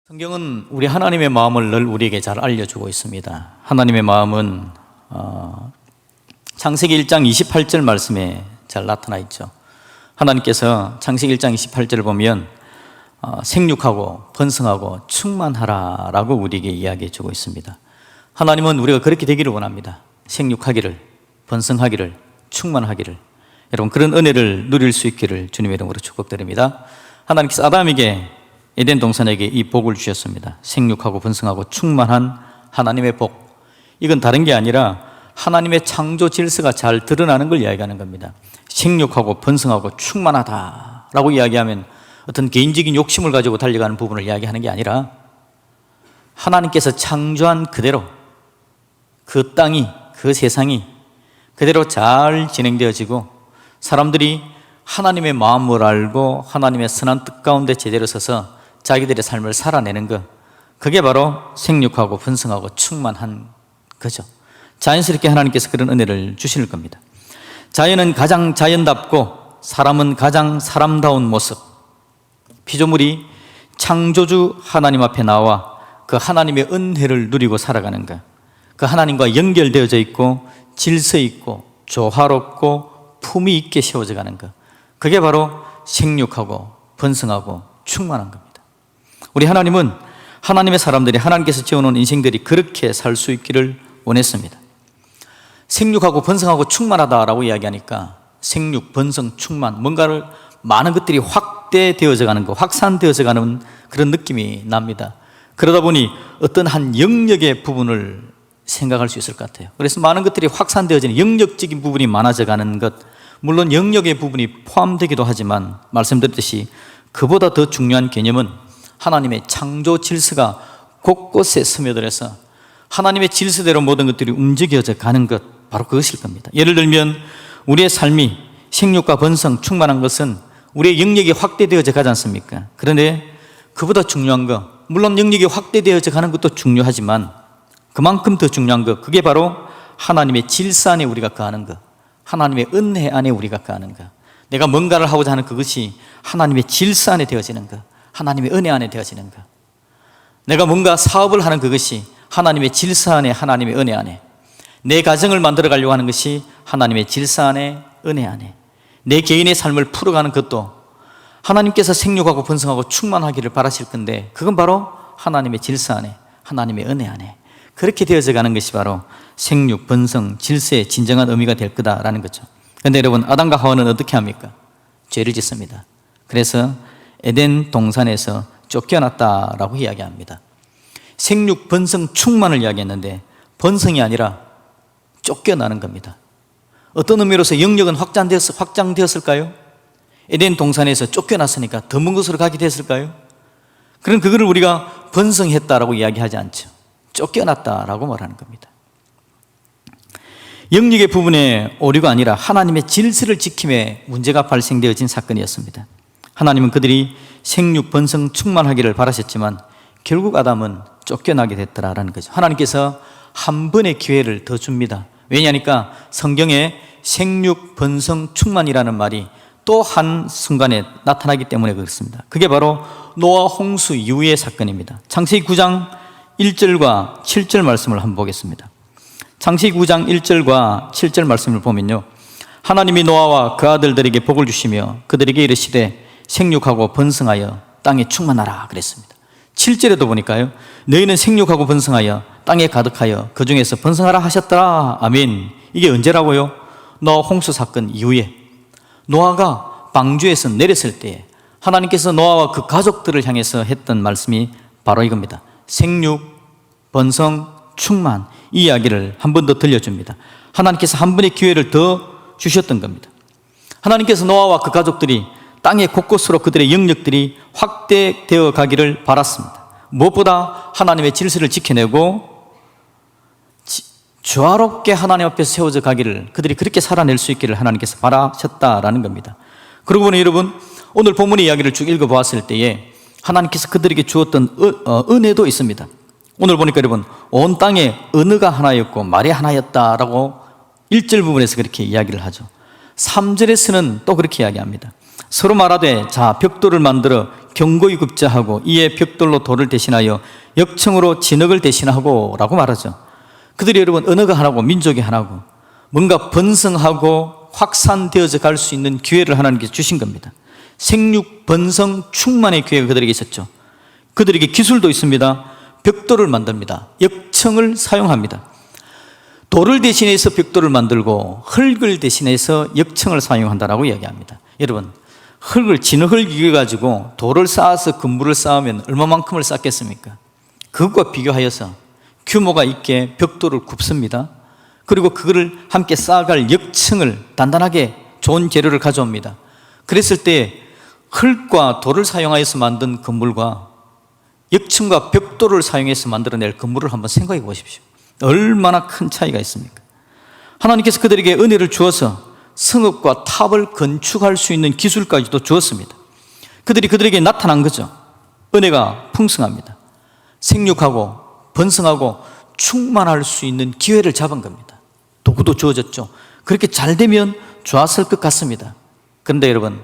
성경은 우리 하나님의 마음을 늘 우리에게 잘 알려주고 있습니다. 하나님의 마음은 창세기 1장 28절 말씀에 잘 나타나 있죠. 하나님께서 창세기 1장 28절을 보면 생육하고 번성하고 충만하라 라고 우리에게 이야기해 주고 있습니다. 하나님은 우리가 그렇게 되기를 원합니다. 생육하기를, 번성하기를, 충만하기를. 여러분, 그런 은혜를 누릴 수 있기를 주님의 이름으로 축복드립니다. 하나님께서 아담에게 에덴 동산에게 이 복을 주셨습니다. 생육하고 번성하고 충만한 하나님의 복. 이건 다른 게 아니라 하나님의 창조 질서가 잘 드러나는 걸 이야기하는 겁니다. 생육하고 번성하고 충만하다라고 이야기하면 어떤 개인적인 욕심을 가지고 달려가는 부분을 이야기하는 게 아니라 하나님께서 창조한 그대로 그 땅이, 그 세상이 그대로 잘 진행되어지고 사람들이 하나님의 마음을 알고 하나님의 선한 뜻 가운데 제대로 서서 자기들의 삶을 살아내는 것, 그게 바로 생육하고 번성하고 충만한 거죠. 자연스럽게 하나님께서 그런 은혜를 주실 겁니다. 자연은 가장 자연답고 사람은 가장 사람다운 모습, 피조물이 창조주 하나님 앞에 나와 그 하나님의 은혜를 누리고 살아가는 것, 그 하나님과 연결되어져 있고 질서 있고 조화롭고 품위 있게 세워져 가는 것, 그게 바로 생육하고 번성하고 충만한 겁니다. 우리 하나님은 하나님의 사람들이, 하나님께서 지어놓은 인생들이 그렇게 살 수 있기를 원했습니다. 생육하고 번성하고 충만하다라고 이야기하니까 생육, 번성, 충만, 뭔가를 많은 것들이 확대되어져 가는 것, 확산되어져 가는 그런 느낌이 납니다. 그러다 보니 어떤 한 영역의 부분을 생각할 수 있을 것 같아요. 그래서 많은 것들이 확산되어지는 영역적인 부분이 많아져 가는 것, 물론 영역의 부분이 포함되기도 하지만 말씀드렸듯이 그보다 더 중요한 개념은 하나님의 창조 질서가 곳곳에 스며들어서 하나님의 질서대로 모든 것들이 움직여져 가는 것, 바로 그것일 겁니다. 예를 들면 우리의 삶이 생육과 번성, 충만한 것은 우리의 영역이 확대되어져 가지 않습니까? 그런데 그보다 중요한 것, 물론 영역이 확대되어져 가는 것도 중요하지만 그만큼 더 중요한 것, 그게 바로 하나님의 질서 안에 우리가 거하는 것, 하나님의 은혜 안에 우리가 거하는 것, 내가 뭔가를 하고자 하는 그것이 하나님의 질서 안에 되어지는 것, 하나님의 은혜 안에 되어지는 것, 내가 뭔가 사업을 하는 그것이 하나님의 질서 안에, 하나님의 은혜 안에, 내 가정을 만들어 가려고 하는 것이 하나님의 질서 안에, 은혜 안에, 내 개인의 삶을 풀어가는 것도 하나님께서 생육하고 번성하고 충만하기를 바라실 건데 그건 바로 하나님의 질서 안에, 하나님의 은혜 안에 그렇게 되어져 가는 것이 바로 생육, 번성, 질서의 진정한 의미가 될 거다라는 거죠. 그런데 여러분, 아담과 하와는 어떻게 합니까? 죄를 짓습니다. 그래서 에덴 동산에서 쫓겨났다라고 이야기합니다. 생육, 번성, 충만을 이야기했는데 번성이 아니라 쫓겨나는 겁니다. 어떤 의미로서 영역은 확장되었을까요? 에덴 동산에서 쫓겨났으니까 더 먼 곳으로 가게 됐을까요? 그럼 그거를 우리가 번성했다라고 이야기하지 않죠. 쫓겨났다라고 말하는 겁니다. 영역의 부분에 오류가 아니라 하나님의 질서를 지킴에 문제가 발생되어진 사건이었습니다. 하나님은 그들이 생육, 번성, 충만하기를 바라셨지만 결국 아담은 쫓겨나게 됐더라라는 거죠. 하나님께서 한 번의 기회를 더 줍니다. 왜냐하니까 성경에 생육, 번성, 충만이라는 말이 또 한 순간에 나타나기 때문에 그렇습니다. 그게 바로 노아 홍수 이후의 사건입니다. 창세기 9장 1절과 7절 말씀을 한번 보겠습니다. 창세기 9장 1절과 7절 말씀을 보면요, 하나님이 노아와 그 아들들에게 복을 주시며 그들에게 이르시되 생육하고 번성하여 땅에 충만하라 그랬습니다. 7절에도 보니까요, 너희는 생육하고 번성하여 땅에 가득하여 그 중에서 번성하라 하셨더라. 아멘. 이게 언제라고요? 노아 홍수 사건 이후에 노아가 방주에서 내렸을 때에 하나님께서 노아와 그 가족들을 향해서 했던 말씀이 바로 이겁니다. 생육, 번성, 충만, 이 이야기를 한 번 더 들려줍니다. 하나님께서 한 번의 기회를 더 주셨던 겁니다. 하나님께서 노아와 그 가족들이 땅의 곳곳으로 그들의 영역들이 확대되어 가기를 바랐습니다. 무엇보다 하나님의 질서를 지켜내고 조화롭게 하나님 앞에서 세워져 가기를, 그들이 그렇게 살아낼 수 있기를 하나님께서 바라셨다라는 겁니다. 그러고 보니 여러분, 오늘 본문의 이야기를 쭉 읽어보았을 때에 하나님께서 그들에게 주었던 은혜도 있습니다. 오늘 보니까 여러분, 온 땅에 언어가 하나였고 말이 하나였다라고 1절 부분에서 그렇게 이야기를 하죠. 3절에서는 또 그렇게 이야기합니다. 서로 말하되 자 벽돌을 만들어 경고히 급제하고 이에 벽돌로 돌을 대신하여 역청으로 진흙을 대신하고 라고 말하죠. 그들이 여러분 언어가 하나고 민족이 하나고 뭔가 번성하고 확산되어져 갈 수 있는 기회를 하나님께서 주신 겁니다. 생육 번성 충만의 기회가 그들에게 있었죠. 그들에게 기술도 있습니다. 벽돌을 만듭니다. 역청을 사용합니다. 돌을 대신해서 벽돌을 만들고 흙을 대신해서 역청을 사용한다라고 이야기합니다. 여러분, 흙을 진흙을 이겨가지고 돌을 쌓아서 건물을 쌓으면 얼마만큼을 쌓겠습니까? 그것과 비교하여서 규모가 있게 벽돌을 굽습니다. 그리고 그거를 함께 쌓아갈 역청을 단단하게 좋은 재료를 가져옵니다. 그랬을 때 흙과 돌을 사용하여서 만든 건물과 역청과 벽돌을 사용해서 만들어낼 건물을 한번 생각해 보십시오. 얼마나 큰 차이가 있습니까? 하나님께서 그들에게 은혜를 주어서 성읍과 탑을 건축할 수 있는 기술까지도 주었습니다. 그들에게 나타난 거죠. 은혜가 풍성합니다. 생육하고 번성하고 충만할 수 있는 기회를 잡은 겁니다. 도구도 주어졌죠. 그렇게 잘 되면 좋았을 것 같습니다. 그런데 여러분,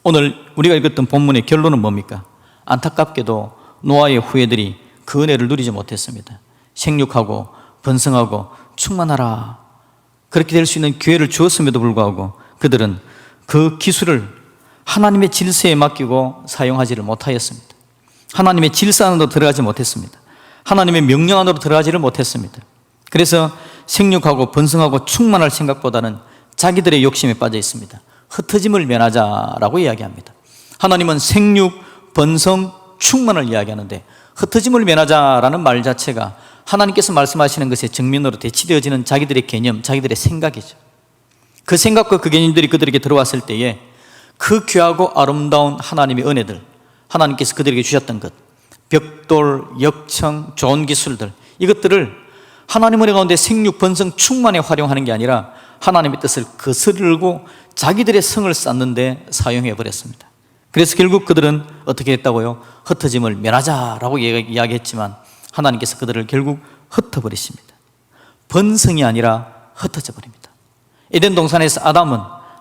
오늘 우리가 읽었던 본문의 결론은 뭡니까? 안타깝게도 노아의 후예들이 그 은혜를 누리지 못했습니다. 생육하고 번성하고 충만하라, 그렇게 될 수 있는 기회를 주었음에도 불구하고 그들은 그 기술을 하나님의 질서에 맡기고 사용하지를 못하였습니다. 하나님의 질서 안으로 들어가지 못했습니다. 하나님의 명령 안으로 들어가지를 못했습니다. 그래서 생육하고 번성하고 충만할 생각보다는 자기들의 욕심에 빠져 있습니다. 흩어짐을 면하자라고 이야기합니다. 하나님은 생육, 번성, 충만을 이야기하는데 흩어짐을 면하자라는 말 자체가 하나님께서 말씀하시는 것에 정면으로 대치되어지는 자기들의 개념, 자기들의 생각이죠. 그 생각과 그 개념들이 그들에게 들어왔을 때에 그 귀하고 아름다운 하나님의 은혜들, 하나님께서 그들에게 주셨던 것, 벽돌, 역청, 좋은 기술들, 이것들을 하나님 은혜 가운데 생육, 번성, 충만에 활용하는 게 아니라 하나님의 뜻을 거스르고 자기들의 성을 쌓는 데 사용해 버렸습니다. 그래서 결국 그들은 어떻게 했다고요? 흩어짐을 면하자라고 이야기했지만 하나님께서 그들을 결국 흩어버리십니다. 번성이 아니라 흩어져 버립니다. 에덴 동산에서 아담은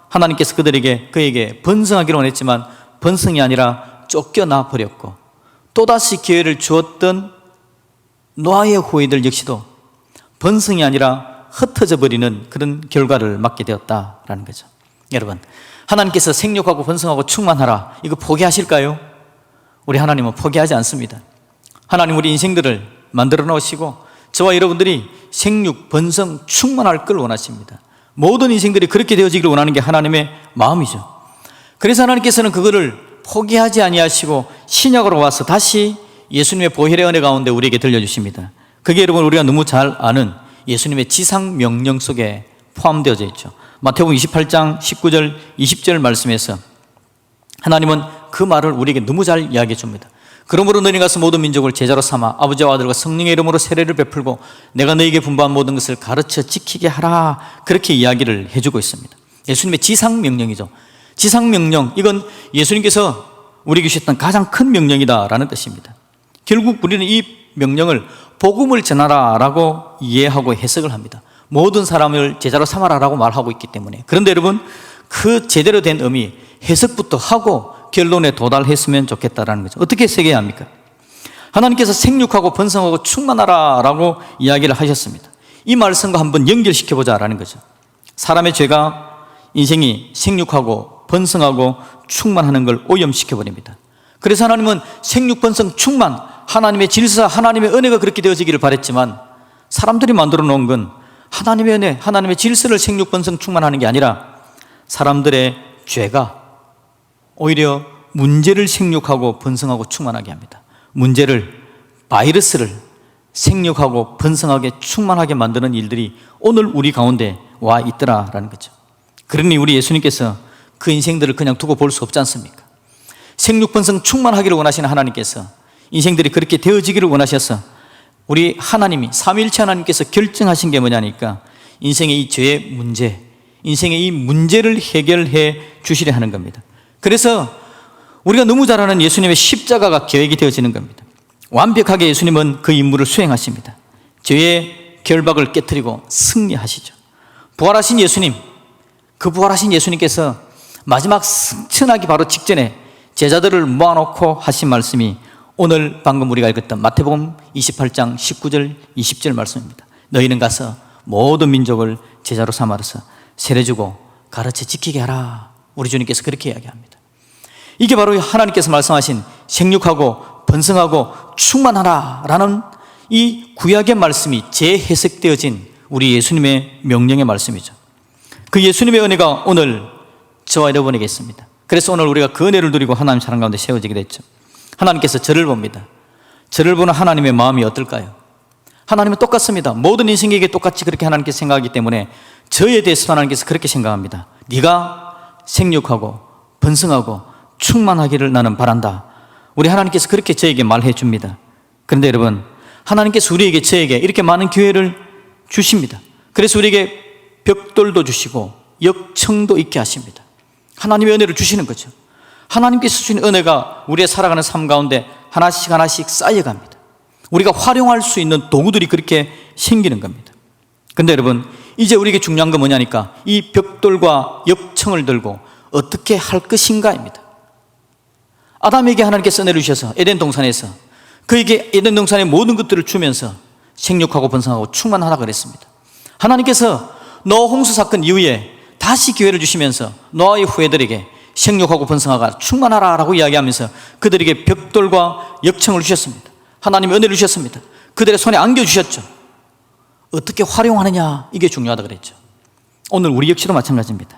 하나님께서 그에게 번성하기로 원했지만 번성이 아니라 쫓겨나 버렸고, 또다시 기회를 주었던 노아의 후예들 역시도 번성이 아니라 흩어져 버리는 그런 결과를 맞게 되었다라는 거죠. 여러분, 하나님께서 생육하고 번성하고 충만하라, 이거 포기하실까요? 우리 하나님은 포기하지 않습니다. 하나님 우리 인생들을 만들어 놓으시고 저와 여러분들이 생육, 번성, 충만할 걸 원하십니다. 모든 인생들이 그렇게 되어지기를 원하는 게 하나님의 마음이죠. 그래서 하나님께서는 그거를 포기하지 아니하시고 신약으로 와서 다시 예수님의 보혈의 은혜 가운데 우리에게 들려주십니다. 그게 여러분 우리가 너무 잘 아는 예수님의 지상 명령 속에 포함되어져 있죠. 마태복음 28장 19절 20절 말씀에서 하나님은 그 말을 우리에게 너무 잘 이야기해 줍니다. 그러므로 너희 가서 모든 민족을 제자로 삼아 아버지와 아들과 성령의 이름으로 세례를 베풀고 내가 너희에게 분부한 모든 것을 가르쳐 지키게 하라, 그렇게 이야기를 해주고 있습니다. 예수님의 지상 명령이죠. 지상 명령, 이건 예수님께서 우리에게 주셨던 가장 큰 명령이다라는 뜻입니다. 결국 우리는 이 명령을 복음을 전하라라고 이해하고 해석을 합니다. 모든 사람을 제자로 삼아라라고 말하고 있기 때문에. 그런데 여러분, 그 제대로 된 의미, 해석부터 하고 결론에 도달했으면 좋겠다라는 거죠. 어떻게 해석해야 합니까? 하나님께서 생육하고 번성하고 충만하라라고 이야기를 하셨습니다. 이 말씀과 한번 연결시켜보자라는 거죠. 사람의 죄가 인생이 생육하고 번성하고 충만하는 걸 오염시켜버립니다. 그래서 하나님은 생육, 번성, 충만, 하나님의 질서, 하나님의 은혜가 그렇게 되어지기를 바랬지만 사람들이 만들어 놓은 건 하나님의 은혜, 하나님의 질서를 생육, 번성, 충만하는 게 아니라 사람들의 죄가 오히려 문제를 생육하고 번성하고 충만하게 합니다. 문제를, 바이러스를 생육하고 번성하게 충만하게 만드는 일들이 오늘 우리 가운데 와 있더라라는 거죠. 그러니 우리 예수님께서 그 인생들을 그냥 두고 볼 수 없지 않습니까? 생육, 번성, 충만하기를 원하시는 하나님께서 인생들이 그렇게 되어지기를 원하셔서 우리 하나님이, 삼위일체 하나님께서 결정하신 게 뭐냐니까 인생의 이 죄의 문제, 인생의 이 문제를 해결해 주시려 하는 겁니다. 그래서 우리가 너무 잘 아는 예수님의 십자가가 계획이 되어지는 겁니다. 완벽하게 예수님은 그 임무를 수행하십니다. 죄의 결박을 깨트리고 승리하시죠. 부활하신 예수님, 그 부활하신 예수님께서 마지막 승천하기 바로 직전에 제자들을 모아놓고 하신 말씀이 오늘 방금 우리가 읽었던 마태복음 28장 19절 20절 말씀입니다. 너희는 가서 모든 민족을 제자로 삼아서 세례주고 가르쳐 지키게 하라. 우리 주님께서 그렇게 이야기합니다. 이게 바로 하나님께서 말씀하신 생육하고 번성하고 충만하라 라는 이 구약의 말씀이 재해석되어진 우리 예수님의 명령의 말씀이죠. 그 예수님의 은혜가 오늘 저와 여러분에게 있습니다. 그래서 오늘 우리가 그 은혜를 누리고 하나님 사랑 가운데 세워지게 됐죠. 하나님께서 저를 봅니다. 저를 보는 하나님의 마음이 어떨까요? 하나님은 똑같습니다. 모든 인생에게 똑같이 그렇게 하나님께서 생각하기 때문에 저에 대해서 하나님께서 그렇게 생각합니다. 네가 생육하고 번성하고 충만하기를 나는 바란다. 우리 하나님께서 그렇게 저에게 말해 줍니다. 그런데 여러분, 하나님께서 우리에게 저에게 이렇게 많은 기회를 주십니다. 그래서 우리에게 벽돌도 주시고 역청도 있게 하십니다. 하나님의 은혜를 주시는 거죠. 하나님께서 주신 은혜가 우리의 살아가는 삶 가운데 하나씩 하나씩 쌓여갑니다. 우리가 활용할 수 있는 도구들이 그렇게 생기는 겁니다. 그런데 여러분, 이제 우리에게 중요한 건 뭐냐니까 이 벽돌과 역청을 들고 어떻게 할 것인가입니다. 아담에게 하나님께서 은혜를 주셔서 에덴 동산에서 그에게 에덴 동산의 모든 것들을 주면서 생육하고 번성하고 충만하라 그랬습니다. 하나님께서 노아 홍수 사건 이후에 다시 기회를 주시면서 노아의 후예들에게 생육하고 번성하라 충만하라 라고 이야기하면서 그들에게 벽돌과 역청을 주셨습니다. 하나님의 은혜를 주셨습니다. 그들의 손에 안겨주셨죠. 어떻게 활용하느냐, 이게 중요하다 그랬죠. 오늘 우리 역시도 마찬가지입니다.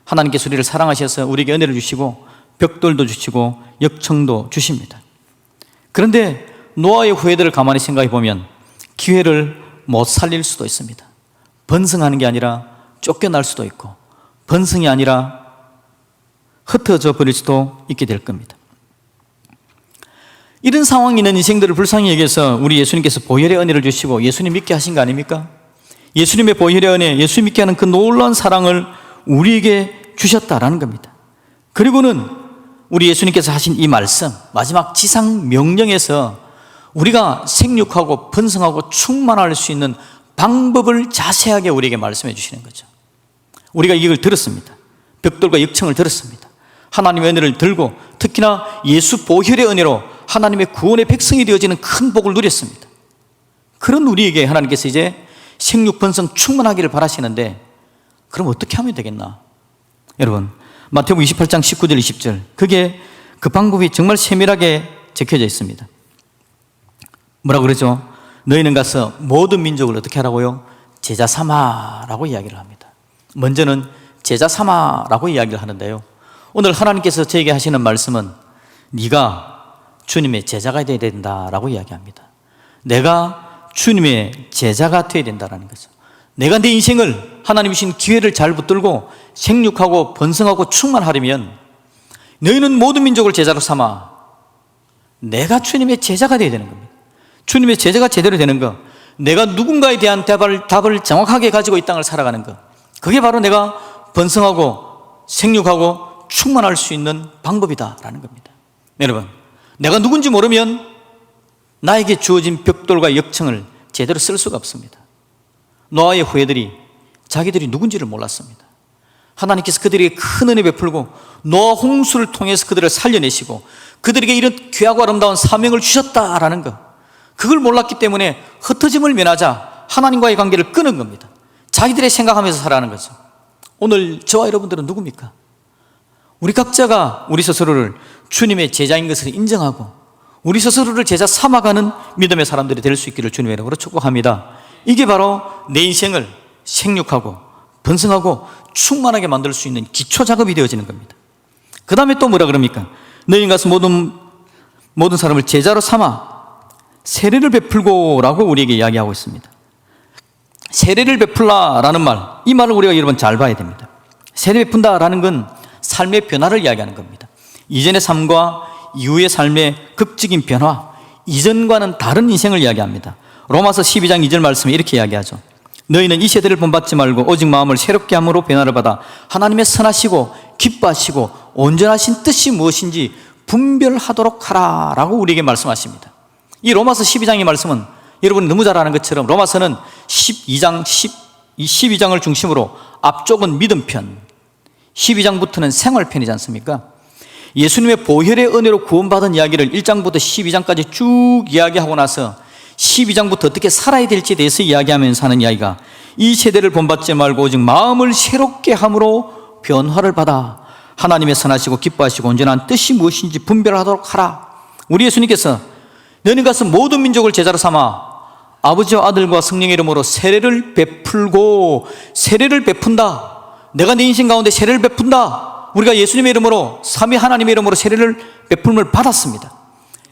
하나님께서 우리를 사랑하셔서 우리에게 은혜를 주시고 벽돌도 주시고 역청도 주십니다. 그런데 노아의 후예들을 가만히 생각해 보면 기회를 못 살릴 수도 있습니다. 번성하는 게 아니라 쫓겨날 수도 있고 번성이 아니라 흩어져 버릴 수도 있게 될 겁니다. 이런 상황이 있는 인생들을 불쌍히 여겨서 우리 예수님께서 보혈의 은혜를 주시고 예수님 믿게 하신 거 아닙니까? 예수님의 보혈의 은혜, 예수 믿게 하는 그 놀라운 사랑을 우리에게 주셨다라는 겁니다. 그리고는 우리 예수님께서 하신 이 말씀, 마지막 지상 명령에서 우리가 생육하고 번성하고 충만할 수 있는 방법을 자세하게 우리에게 말씀해 주시는 거죠. 우리가 이걸 들었습니다. 벽돌과 역청을 들었습니다. 하나님의 은혜를 들고 특히나 예수 보혈의 은혜로 하나님의 구원의 백성이 되어지는 큰 복을 누렸습니다. 그런 우리에게 하나님께서 이제 생육 번성 충만하기를 바라시는데 그럼 어떻게 하면 되겠나? 여러분, 마태복음 28장 19절 20절 그게 그 방법이 정말 세밀하게 적혀져 있습니다. 뭐라고 그러죠? 너희는 가서 모든 민족을 어떻게 하라고요? 제자 삼아라고 이야기를 합니다. 먼저는 제자 삼아라고 이야기를 하는데요, 오늘 하나님께서 저에게 하시는 말씀은 네가 주님의 제자가 되어야 된다라고 이야기합니다. 내가 주님의 제자가 되어야 된다는 거죠. 내가 내 인생을 하나님이 주신 기회를 잘 붙들고 생육하고 번성하고 충만하려면 너희는 모든 민족을 제자로 삼아 내가 주님의 제자가 되어야 되는 겁니다. 주님의 제자가 제대로 되는 것, 내가 누군가에 대한 답을 정확하게 가지고 이 땅을 살아가는 것, 그게 바로 내가 번성하고 생육하고 충만할 수 있는 방법이다라는 겁니다. 여러분, 내가 누군지 모르면 나에게 주어진 벽돌과 역청을 제대로 쓸 수가 없습니다. 노아의 후예들이 자기들이 누군지를 몰랐습니다. 하나님께서 그들에게 큰 은혜 베풀고 노아 홍수를 통해서 그들을 살려내시고 그들에게 이런 귀하고 아름다운 사명을 주셨다라는 것, 그걸 몰랐기 때문에 흩어짐을 면하자 하나님과의 관계를 끊은 겁니다. 자기들의 생각하면서 살아가는 거죠. 오늘 저와 여러분들은 누굽니까? 우리 각자가 우리 스스로를 주님의 제자인 것을 인정하고 우리 스스로를 제자 삼아가는 믿음의 사람들이 될 수 있기를 주님의 이름으로 축복합니다. 이게 바로 내 인생을 생육하고 번성하고 충만하게 만들 수 있는 기초 작업이 되어지는 겁니다. 그 다음에 또 뭐라 그럽니까? 너희 가서 모든 사람을 제자로 삼아 세례를 베풀고 라고 우리에게 이야기하고 있습니다. 세례를 베풀라라는 말, 이 말을 우리가 여러분 잘 봐야 됩니다. 세례 베푼다라는 건 삶의 변화를 이야기하는 겁니다. 이전의 삶과 이후의 삶의 극적인 변화, 이전과는 다른 인생을 이야기합니다. 로마서 12장 2절 말씀에 이렇게 이야기하죠. 너희는 이 세대를 본받지 말고 오직 마음을 새롭게 함으로 변화를 받아 하나님의 선하시고 기뻐하시고 온전하신 뜻이 무엇인지 분별하도록 하라 라고 우리에게 말씀하십니다. 이 로마서 12장의 말씀은 여러분이 너무 잘 아는 것처럼 로마서는 12장을 중심으로 앞쪽은 믿음편, 12장부터는 생활편이지 않습니까? 예수님의 보혈의 은혜로 구원받은 이야기를 1장부터 12장까지 쭉 이야기하고 나서 12장부터 어떻게 살아야 될지에 대해서 이야기하면서 하는 이야기가, 이 세대를 본받지 말고 오직 마음을 새롭게 함으로 변화를 받아 하나님의 선하시고 기뻐하시고 온전한 뜻이 무엇인지 분별하도록 하라. 우리 예수님께서 너는 가서 모든 민족을 제자로 삼아 아버지와 아들과 성령의 이름으로 세례를 베풀고, 세례를 베푼다. 내가 내 인생 가운데 세례를 베푼다. 우리가 예수님의 이름으로, 삼위 하나님의 이름으로 세례를 베풀음을 받았습니다.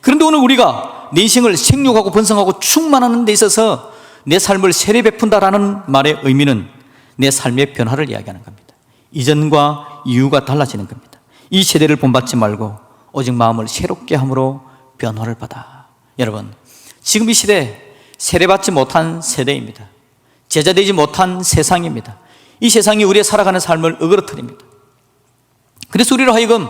그런데 오늘 우리가 내 인생을 생육하고 번성하고 충만하는 데 있어서 내 삶을 세례 베푼다라는 말의 의미는 내 삶의 변화를 이야기하는 겁니다. 이전과 이후가 달라지는 겁니다. 이 세대를 본받지 말고 오직 마음을 새롭게 함으로 변화를 받아. 여러분, 지금 이 시대 세례받지 못한 세대입니다. 제자되지 못한 세상입니다. 이 세상이 우리의 살아가는 삶을 어그러뜨립니다. 그래서 우리로 하여금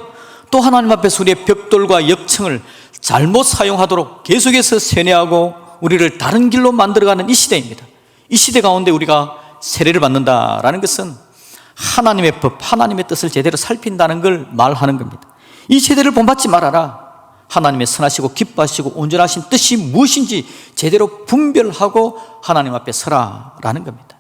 또 하나님 앞에서 우리의 벽돌과 역청을 잘못 사용하도록 계속해서 세뇌하고 우리를 다른 길로 만들어가는 이 시대입니다. 이 시대 가운데 우리가 세례를 받는다라는 것은 하나님의 법, 하나님의 뜻을 제대로 살핀다는 걸 말하는 겁니다. 이 세대를 본받지 말아라. 하나님의 선하시고 기뻐하시고 온전하신 뜻이 무엇인지 제대로 분별하고 하나님 앞에 서라라는 겁니다.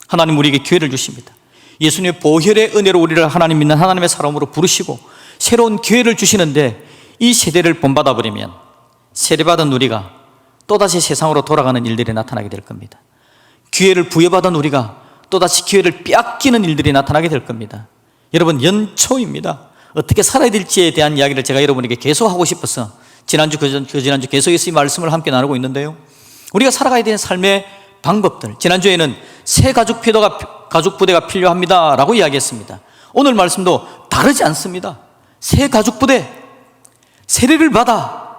하나님 우리에게 기회를 주십니다. 예수님의 보혈의 은혜로 우리를 하나님 믿는 하나님의 사람으로 부르시고 새로운 기회를 주시는데, 이 세대를 본받아 버리면 세례받은 우리가 또다시 세상으로 돌아가는 일들이 나타나게 될 겁니다. 기회를 부여받은 우리가 또다시 기회를 빼앗기는 일들이 나타나게 될 겁니다. 여러분, 연초입니다. 어떻게 살아야 될지에 대한 이야기를 제가 여러분에게 계속 하고 싶어서 지난주 지난주 계속해서 이 말씀을 함께 나누고 있는데요, 우리가 살아가야 되는 삶의 방법들, 지난주에는 새 가죽부대가 필요합니다 라고 이야기했습니다. 오늘 말씀도 다르지 않습니다. 새 가죽부대, 세례를 받아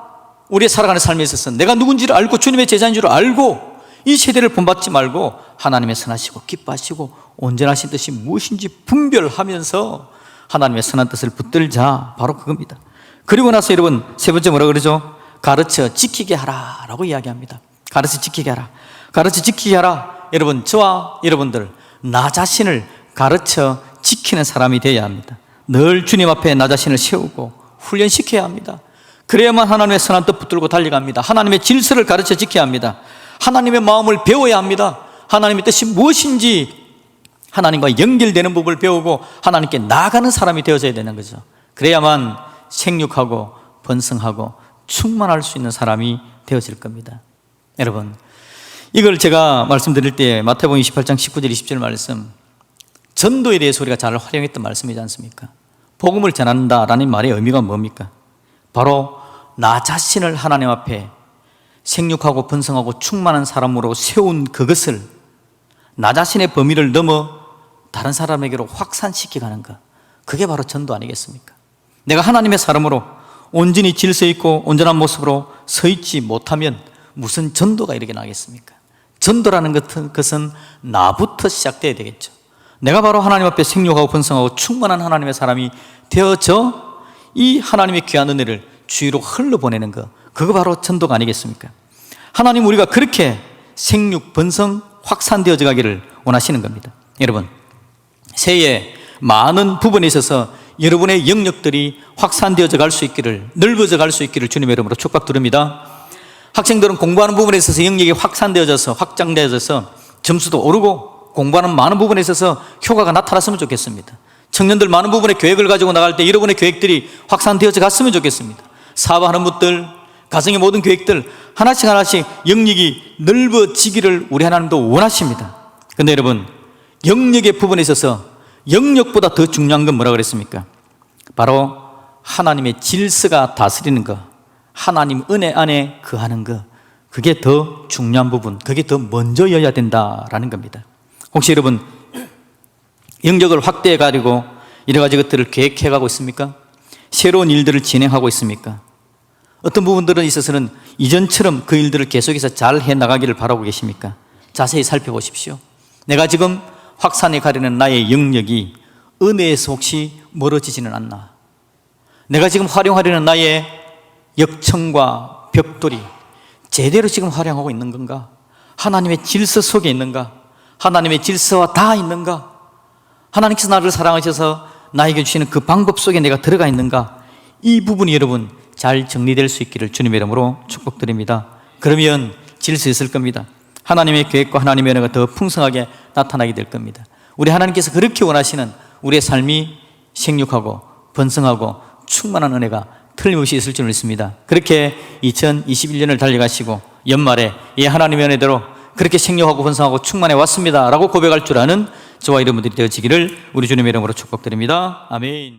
우리의 살아가는 삶에 있어서 내가 누군지를 알고 주님의 제자인 줄 알고 이 세대를 본받지 말고 하나님의 선하시고 기뻐하시고 온전하신 뜻이 무엇인지 분별하면서 하나님의 선한 뜻을 붙들자. 바로 그겁니다. 그리고 나서 여러분, 세 번째 뭐라 그러죠? 가르쳐 지키게 하라 라고 이야기합니다. 가르쳐 지키게 하라. 가르쳐 지키게 하라. 여러분, 저와 여러분들 나 자신을 가르쳐 지키는 사람이 되어야 합니다. 늘 주님 앞에 나 자신을 세우고 훈련시켜야 합니다. 그래야만 하나님의 선한 뜻 붙들고 달려갑니다. 하나님의 질서를 가르쳐 지켜야 합니다. 하나님의 마음을 배워야 합니다. 하나님의 뜻이 무엇인지 하나님과 연결되는 법을 배우고 하나님께 나아가는 사람이 되어져야 되는 거죠. 그래야만 생육하고 번성하고 충만할 수 있는 사람이 되어질 겁니다. 여러분, 이걸 제가 말씀드릴 때 마태복음 28장 19절 20절 말씀, 전도에 대해서 우리가 잘 활용했던 말씀이지 않습니까? 복음을 전한다라는 말의 의미가 뭡니까? 바로 나 자신을 하나님 앞에 생육하고 번성하고 충만한 사람으로 세운 그것을 나 자신의 범위를 넘어 다른 사람에게로 확산시켜가는 것, 그게 바로 전도 아니겠습니까? 내가 하나님의 사람으로 온전히 질서 있고 온전한 모습으로 서 있지 못하면 무슨 전도가 이렇게 나겠습니까? 전도라는 것은 나부터 시작돼야 되겠죠. 내가 바로 하나님 앞에 생육하고 번성하고 충만한 하나님의 사람이 되어져 이 하나님의 귀한 은혜를 주위로 흘러보내는 것, 그거 바로 전도가 아니겠습니까? 하나님, 우리가 그렇게 생육, 번성, 확산되어져 가기를 원하시는 겁니다. 여러분, 새해 많은 부분에 있어서 여러분의 영역들이 확산되어져 갈 수 있기를, 넓어져 갈 수 있기를 주님의 이름으로 축복드립니다. 학생들은 공부하는 부분에 있어서 영역이 확산되어져서 확장되어져서 점수도 오르고 공부하는 많은 부분에 있어서 효과가 나타났으면 좋겠습니다. 청년들 많은 부분의 계획을 가지고 나갈 때 여러분의 계획들이 확산되어져 갔으면 좋겠습니다. 사업하는 분들, 가정의 모든 계획들 하나씩 하나씩 영역이 넓어지기를 우리 하나님도 원하십니다. 그런데 여러분, 영역의 부분에 있어서 영역보다 더 중요한 건 뭐라 그랬습니까? 바로 하나님의 질서가 다스리는 것, 하나님 은혜 안에 거하는 것, 그게 더 중요한 부분, 그게 더 먼저여야 된다라는 겁니다. 혹시 여러분 영역을 확대해 가지고 여러 가지 것들을 계획해 가고 있습니까? 새로운 일들을 진행하고 있습니까? 어떤 부분들은 있어서는 이전처럼 그 일들을 계속해서 잘 해나가기를 바라고 계십니까? 자세히 살펴보십시오. 내가 지금 확산해 가려는 나의 영역이 은혜에서 혹시 멀어지지는 않나? 내가 지금 활용하려는 나의 역청과 벽돌이 제대로 지금 활용하고 있는 건가? 하나님의 질서 속에 있는가? 하나님의 질서와 다 있는가? 하나님께서 나를 사랑하셔서 나에게 주시는 그 방법 속에 내가 들어가 있는가? 이 부분이 여러분 잘 정리될 수 있기를 주님의 이름으로 축복드립니다. 그러면 질서 있을 겁니다. 하나님의 계획과 하나님의 은혜가 더 풍성하게 나타나게 될 겁니다. 우리 하나님께서 그렇게 원하시는 우리의 삶이 생육하고 번성하고 충만한 은혜가 틀림없이 있을 줄 믿습니다. 그렇게 2021년을 달려가시고 연말에 이 하나님의 은혜대로 그렇게 생육하고 번성하고 충만해 왔습니다 라고 고백할 줄 아는 저와 여러분들이 되어지기를 우리 주님의 이름으로 축복드립니다. 아멘.